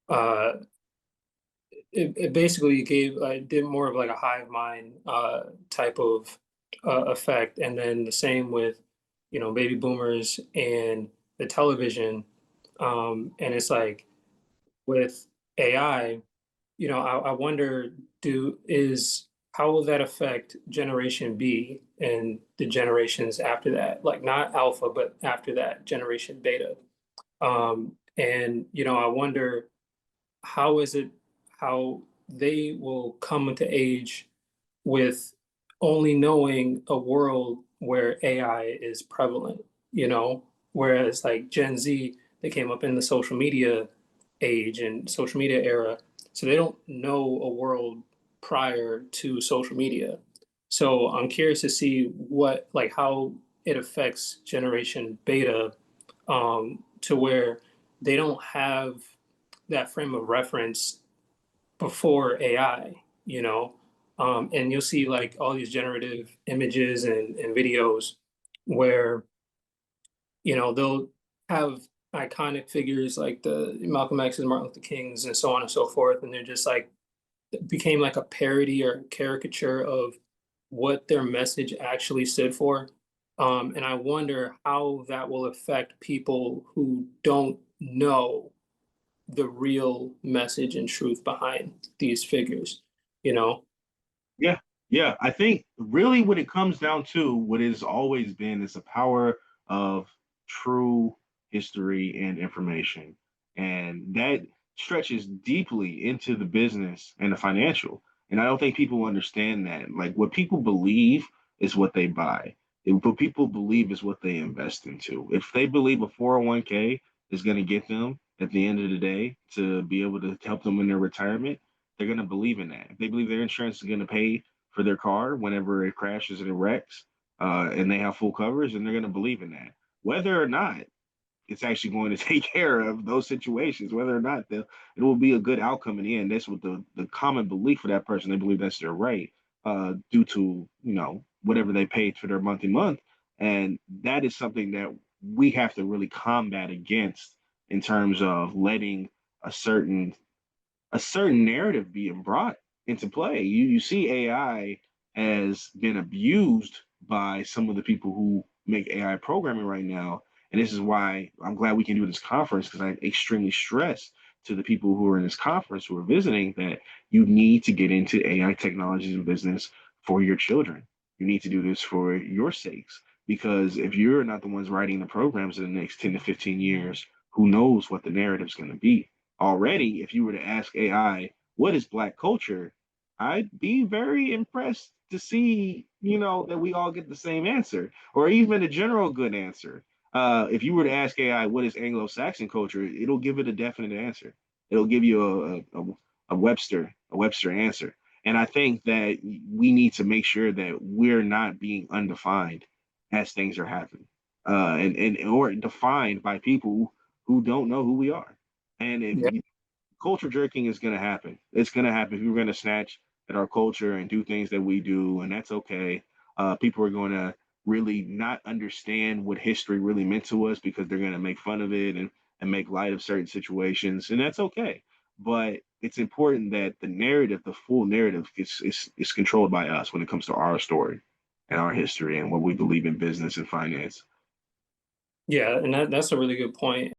uh, it basically gave did more of like a hive mind type of effect, and then the same with baby boomers and the television, and it's like with AI, I wonder, do is how will that affect Generation B and the generations after that? Like not Alpha, but after that, Generation Beta. And I wonder how is it how they will come into age with only knowing a world where AI is prevalent, whereas like Gen Z, they came up in the social media age and social media era, so they don't know a world prior to social media. So I'm curious to see like how it affects Generation Beta, to where they don't have that frame of reference before AI, and you'll see like all these generative images and videos where, they'll have iconic figures like the Malcolm X's, Martin Luther King's, and so on and so forth. And they're just like, became like a parody or caricature of what their message actually stood for. And I wonder how that will affect people who don't know the real message and truth behind these figures, you know? Yeah, yeah. I think really what it comes down to, what it's always been, is the power of true history and information. And that stretches deeply into the business and the financial. And I don't think people understand that. Like what people believe is what they buy. What people believe is what they invest into. If they believe a 401k is going to get them at the end of the day to be able to help them in their retirement, they're going to believe in that. If they believe their insurance is going to pay for their car whenever it crashes and it wrecks, and they have full coverage, and they're going to believe in that. Whether or not it's actually going to take care of those situations, whether or not it will be a good outcome in the end. That's what the common belief for that person. They believe that's their right, due to whatever they paid for their month, and that is something that we have to really combat against in terms of letting a certain a certain narrative being brought into play. You see AI has been abused by some of the people who make AI programming right now. And this is why I'm glad we can do this conference, because I extremely stress to the people who are in this conference who are visiting that you need to get into AI technologies and business for your children. You need to do this for your sakes, because if you're not the ones writing the programs in the next 10 to 15 years, who knows what the narrative is going to be? Already, if you were to ask AI, what is Black culture? I'd be very impressed to see, that we all get the same answer, or even a general good answer. If you were to ask AI, what is Anglo-Saxon culture? It'll give it a definite answer. It'll give you a Webster answer. And I think that we need to make sure that we're not being undefined as things are happening, and or defined by people who don't know who we are. And if Yeah. culture jerking is going to happen, it's going to happen. People are going to snatch at our culture and do things that we do, and that's okay. People are going to really not understand what history really meant to us, because they're going to make fun of it and make light of certain situations, and that's okay. But it's important that the narrative, the full narrative, is controlled by us when it comes to our story and our history and what we believe in business and finance. Yeah, and that's a really good point.